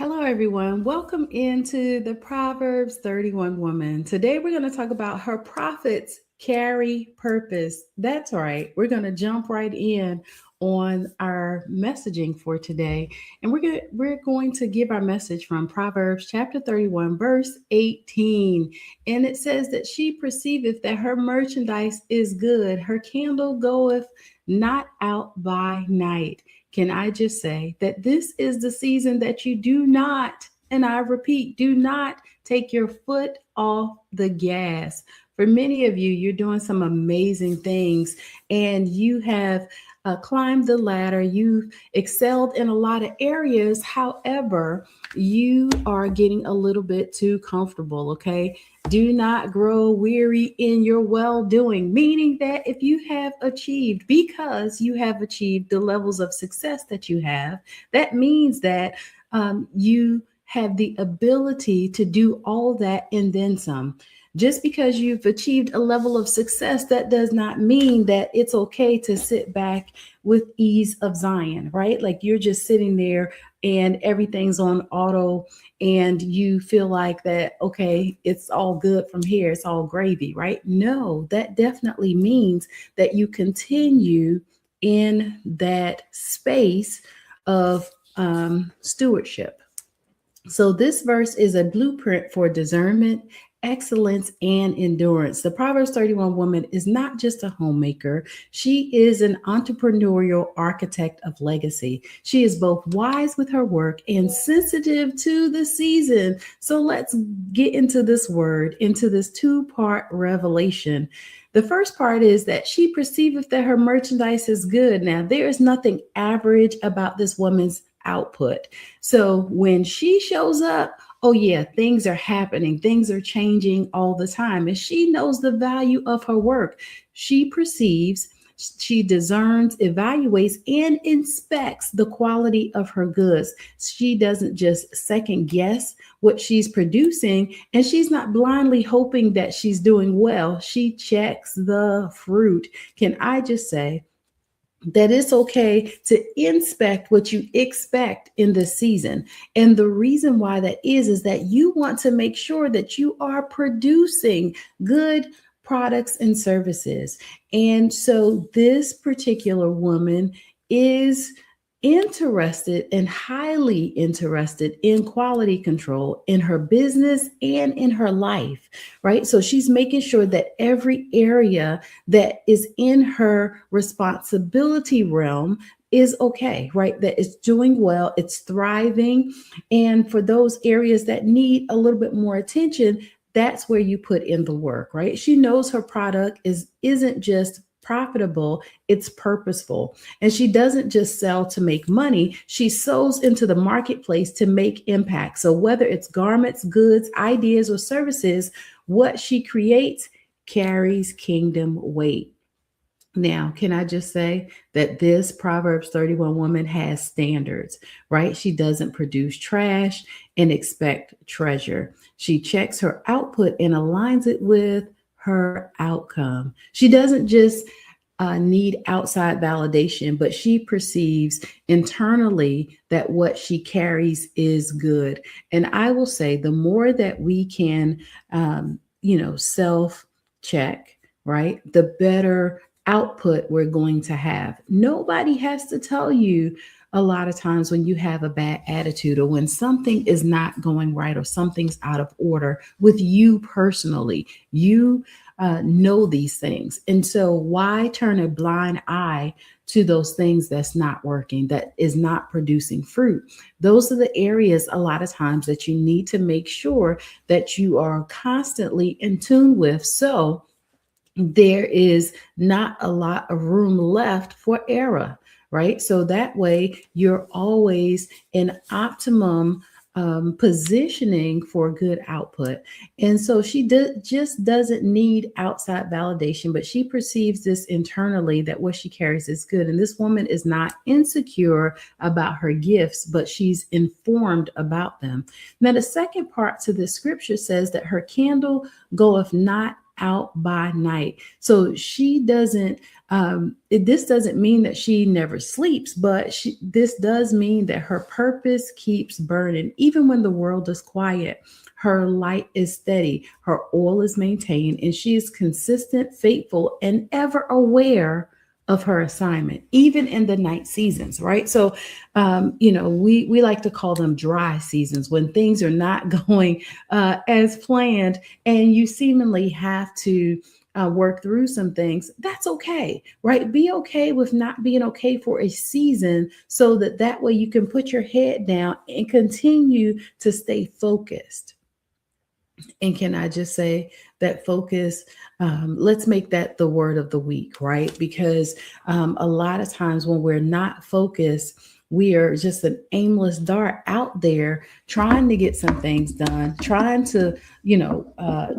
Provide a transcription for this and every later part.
Hello, everyone. Welcome into the Proverbs 31 woman. Today, we're going to talk about her profits carry purpose. That's right. We're going to jump right in on our messaging for today. And we're going to give our message from Proverbs chapter 31, verse 18. And it says that she perceiveth that her merchandise is good, her candle goeth not out by night. Can I just say that this is the season that you do not, and I repeat, do not take your foot off the gas. For many of you, you're doing some amazing things and you have climbed the ladder. You've excelled in a lot of areas. However, you are getting a little bit too comfortable, okay? Do not grow weary in your well doing, meaning that if you have achieved, because you have achieved the levels of success that you have, that means that you have the ability to do all that and then some. Just because you've achieved a level of success, that does not mean that it's okay to sit back with ease of Zion, right? Like you're just sitting there and everything's on auto and you feel like that, okay, it's all good from here, it's all gravy, right? No, that definitely means that you continue in that space of stewardship. So, this verse is a blueprint for discernment, excellence, and endurance. The Proverbs 31 woman is not just a homemaker, she is an entrepreneurial architect of legacy. She is both wise with her work and sensitive to the season. So, let's get into this word, into this two-part revelation. The first part is that she perceiveth that her merchandise is good. Now, there is nothing average about this woman's output. So when she shows up, oh yeah, things are happening, things are changing all the time. And she knows the value of her work. She perceives, she discerns, evaluates, and inspects the quality of her goods. She doesn't just second guess what she's producing, and she's not blindly hoping that she's doing well. She checks the fruit. Can I just say, that it's okay to inspect what you expect in this season. And the reason why that is that you want to make sure that you are producing good products and services. And so this particular woman is interested and highly interested in quality control in her business and in her life, right? So she's making sure that every area that is in her responsibility realm is okay, right? That it's doing well, it's thriving. And for those areas that need a little bit more attention, that's where you put in the work, right? She knows her product isn't just profitable, it's purposeful. And she doesn't just sell to make money, she sows into the marketplace to make impact. So whether it's garments, goods, ideas, or services, what she creates carries kingdom weight. Now, can I just say that this Proverbs 31 woman has standards, right? She doesn't produce trash and expect treasure. She checks her output and aligns it with her outcome. She doesn't just need outside validation, but she perceives internally that what she carries is good. And I will say, the more that we can, self check, right, the better output we're going to have. Nobody has to tell you a lot of times when you have a bad attitude or when something is not going right or something's out of order with you personally. You know these things. And so why turn a blind eye to those things that's not working, that is not producing fruit? Those are the areas a lot of times that you need to make sure that you are constantly in tune with. So there is not a lot of room left for error, right? So that way you're always in optimum positioning for good output. And so she just doesn't need outside validation, but she perceives this internally that what she carries is good. And this woman is not insecure about her gifts, but she's informed about them. Now, the second part to this scripture says that her candle goeth not out by night. So she doesn't, this doesn't mean that she never sleeps, but this does mean that her purpose keeps burning. Even when the world is quiet, her light is steady, her oil is maintained, and she is consistent, faithful, and ever aware of her assignment, even in the night seasons, right? So, we like to call them dry seasons when things are not going as planned, and you seemingly have to work through some things. That's okay, right? Be okay with not being okay for a season, so that way you can put your head down and continue to stay focused. And can I just say that focus? Let's make that the word of the week, right? Because a lot of times when we're not focused, we are just an aimless dart out there trying to get some things done, trying to,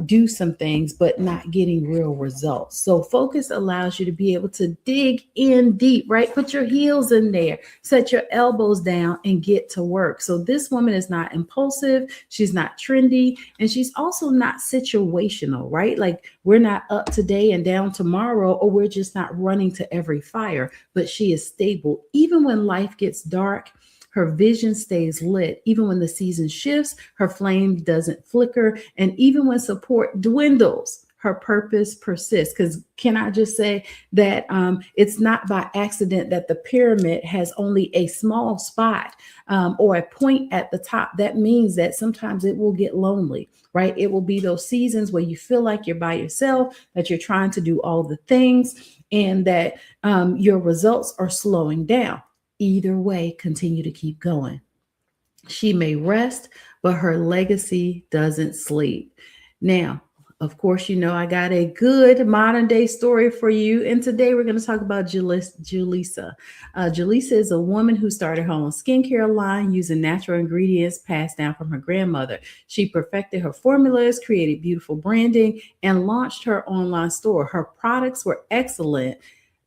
do some things, but not getting real results. So focus allows you to be able to dig in deep, right? Put your heels in there, set your elbows down, and get to work. So this woman is not impulsive. She's not trendy. And she's also not situational, right? Like we're not up today and down tomorrow, or we're just not running to every fire, but she is stable. Even when life gets dark, her vision stays lit. Even when the season shifts, her flame doesn't flicker. And even when support dwindles, her purpose persists. Because can I just say that it's not by accident that the pyramid has only a small spot or a point at the top. That means that sometimes it will get lonely, right? It will be those seasons where you feel like you're by yourself, that you're trying to do all the things, and that your results are slowing down. Either way, continue to keep going. She may rest, but her legacy doesn't sleep. Now, of course, I got a good modern day story for you. And today we're going to talk about Julissa. Julissa is a woman who started her own skincare line using natural ingredients passed down from her grandmother. She perfected her formulas, created beautiful branding, and launched her online store. Her products were excellent,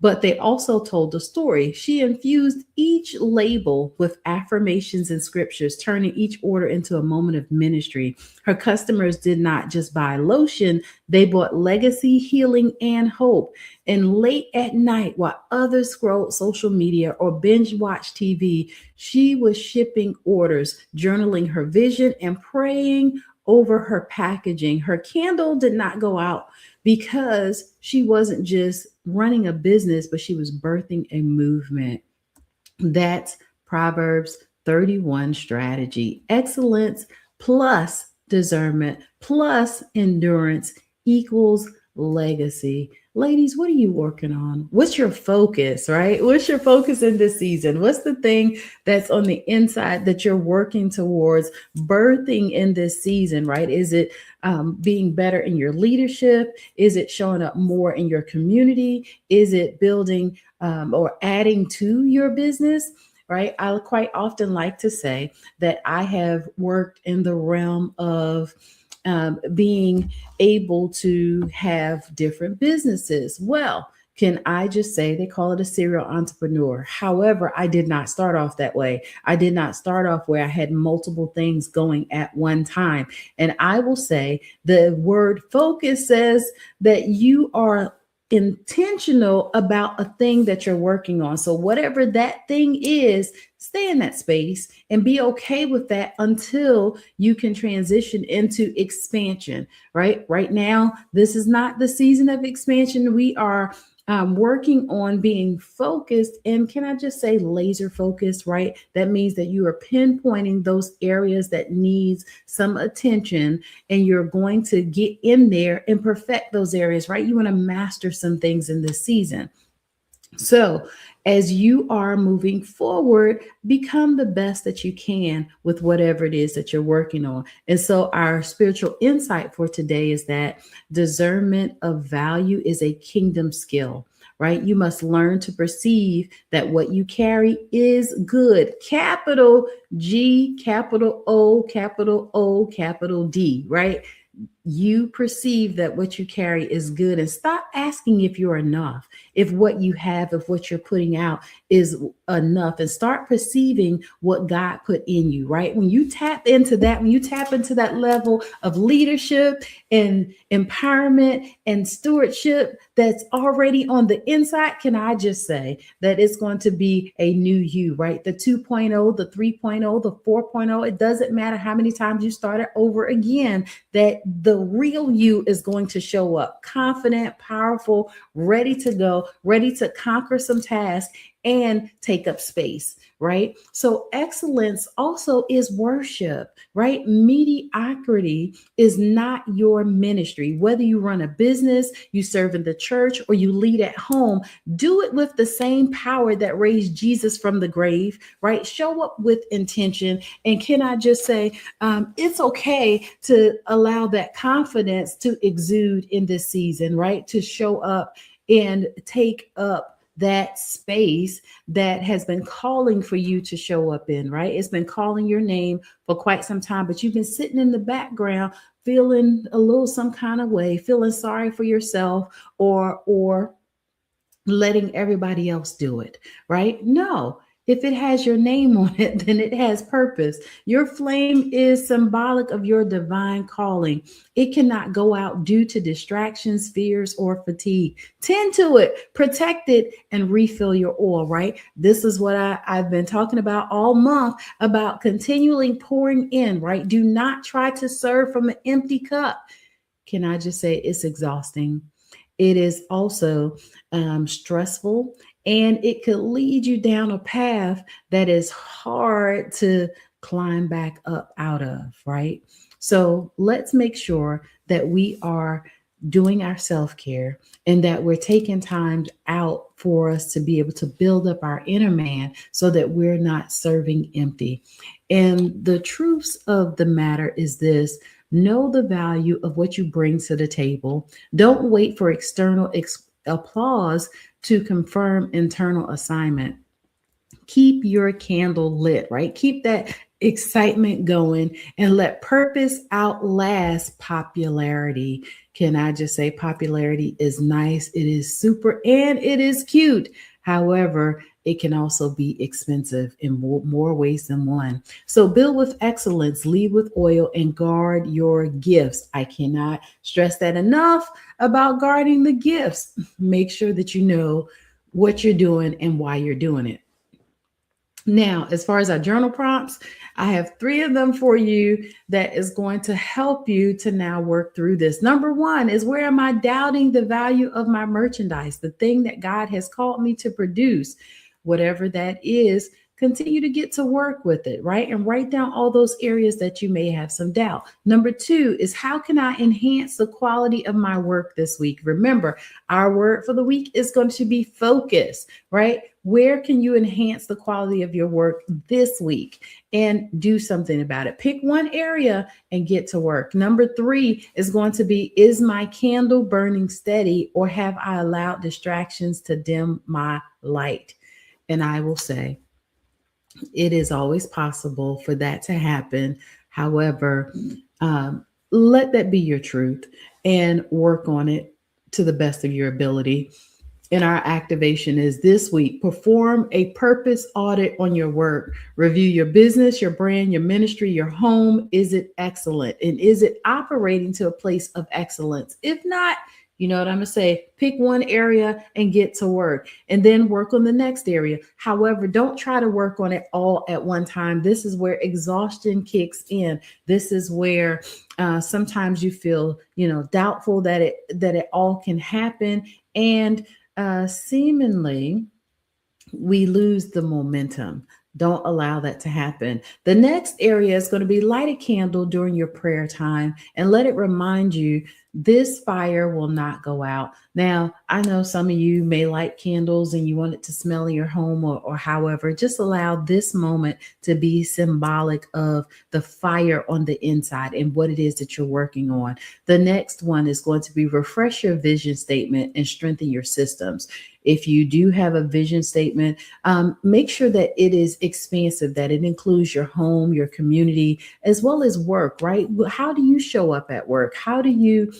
but they also told a story. She infused each label with affirmations and scriptures, turning each order into a moment of ministry. Her customers did not just buy lotion, they bought legacy, healing, and hope. And late at night, while others scrolled social media or binge watched TV, she was shipping orders, journaling her vision, and praying over her packaging. Her candle did not go out because she wasn't just running a business, but she was birthing a movement. That's Proverbs 31 strategy. Excellence plus discernment plus endurance equals legacy. Ladies, what are you working on? What's your focus, right? What's your focus in this season? What's the thing that's on the inside that you're working towards birthing in this season, right? Is it being better in your leadership? Is it showing up more in your community? Is it building or adding to your business? Right. I quite often like to say that I have worked in the realm of being able to have different businesses. Well, can I just say they call it a serial entrepreneur? However, I did not start off that way. I did not start off where I had multiple things going at one time. And I will say the word focus says that you are intentional about a thing that you're working on. So whatever that thing is, stay in that space and be okay with that until you can transition into expansion, right? Right now, this is not the season of expansion. We are working on being focused, and can I just say laser focused, right? That means that you are pinpointing those areas that needs some attention, and you're going to get in there and perfect those areas, right? You want to master some things in this season. So, as you are moving forward, become the best that you can with whatever it is that you're working on. And so, our spiritual insight for today is that discernment of value is a kingdom skill, right? You must learn to perceive that what you carry is good. Capital G, capital O, capital D, right? you perceive that what you carry is good, and stop asking if you're enough, if what you have, if what you're putting out is enough, and start perceiving what God put in you, right? When you tap into that, when you tap into that level of leadership and empowerment and stewardship that's already on the inside, can I just say that it's going to be a new you, right? The 2.0, the 3.0, the 4.0, it doesn't matter how many times you start it over again, that the real you is going to show up confident, powerful, ready to go, ready to conquer some tasks and take up space, right? So excellence also is worship, right? Mediocrity is not your ministry. Whether you run a business, you serve in the church, or you lead at home, do it with the same power that raised Jesus from the grave, right? Show up with intention. And can I just say, it's okay to allow that confidence to exude in this season, right? To show up and take up that space that has been calling for you to show up in, right? It's been calling your name for quite some time, but you've been sitting in the background feeling a little some kind of way, feeling sorry for yourself, or letting everybody else do it, right? No. If it has your name on it, then it has purpose. Your flame is symbolic of your divine calling. It cannot go out due to distractions, fears, or fatigue. Tend to it, protect it, and refill your oil, right? This is what I've been talking about all month, about continually pouring in, right? Do not try to serve from an empty cup. Can I just say it's exhausting? It is also stressful, and it could lead you down a path that is hard to climb back up out of, right? So let's make sure that we are doing our self care and that we're taking time out for us to be able to build up our inner man so that we're not serving empty. And the truths of the matter is this: know the value of what you bring to the table. Don't wait for external applause to confirm internal assignment. Keep your candle lit, right? Keep that excitement going and let purpose outlast popularity. Can I just say popularity is nice, it is super, and it is cute. However, it can also be expensive in more ways than one. So build with excellence, lead with oil, and guard your gifts. I cannot stress that enough about guarding the gifts. Make sure that you know what you're doing and why you're doing it. Now, as far as our journal prompts, I have 3 of them for you that is going to help you to now work through this. Number 1 is, where am I doubting the value of my merchandise, the thing that God has called me to produce? Whatever that is, continue to get to work with it, right? And write down all those areas that you may have some doubt. Number 2 is, how can I enhance the quality of my work this week? Remember, our word for the week is going to be focus, right? Where can you enhance the quality of your work this week and do something about it? Pick one area and get to work. Number 3 is going to be, is my candle burning steady, or have I allowed distractions to dim my light? And I will say, it is always possible for that to happen. However, let that be your truth and work on it to the best of your ability. And our activation is this week: perform a purpose audit on your work. Review your business, your brand, your ministry, your home. Is it excellent? And is it operating to a place of excellence? If not, you know what I'm going to say? Pick one area and get to work, and then work on the next area. However, don't try to work on it all at one time. This is where exhaustion kicks in. This is where sometimes you feel, doubtful that it all can happen, and seemingly we lose the momentum. Don't allow that to happen. The next area is going to be, light a candle during your prayer time and let it remind you this fire will not go out. Now, I know some of you may light candles and you want it to smell in your home, or however. Just allow this moment to be symbolic of the fire on the inside and what it is that you're working on. The next one is going to be, refresh your vision statement and strengthen your systems. If you do have a vision statement, make sure that it is expansive, that it includes your home, your community, as well as work, right? How do you show up at work? How do you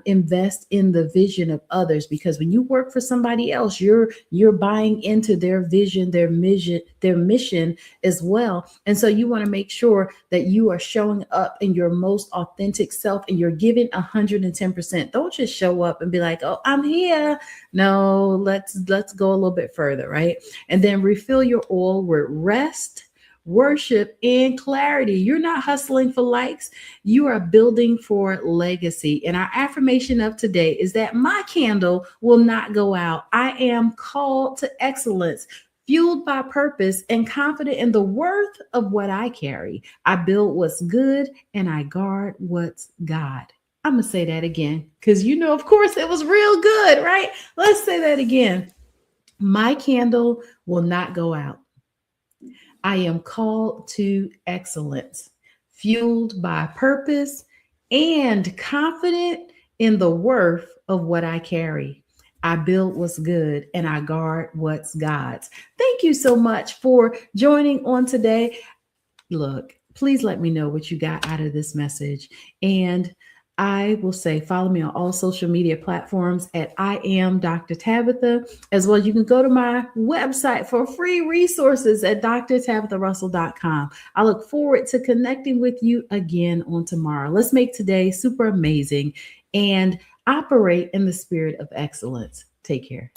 invest in the vision of others? Because when you work for somebody else, you're buying into their vision, their mission as well. And so you want to make sure that you are showing up in your most authentic self and you're giving 110%. Don't just show up and be like, oh, I'm here. No, let's go a little bit further, right? And then refill your oil with rest, worship, and clarity. You're not hustling for likes, you are building for legacy. And our affirmation of today is that my candle will not go out. I am called to excellence, fueled by purpose, and confident in the worth of what I carry. I build what's good and I guard what's God. I'm going to say that again because, of course, it was real good, right? Let's say that again. My candle will not go out. I am called to excellence, fueled by purpose, and confident in the worth of what I carry. I build what's good and I guard what's God's. Thank you so much for joining on today. Look, please let me know what you got out of this message. And I will say, follow me on all social media platforms at I am Dr. Tabitha. As well, you can go to my website for free resources at drtabitharussell.com. I look forward to connecting with you again on tomorrow. Let's make today super amazing and operate in the spirit of excellence. Take care.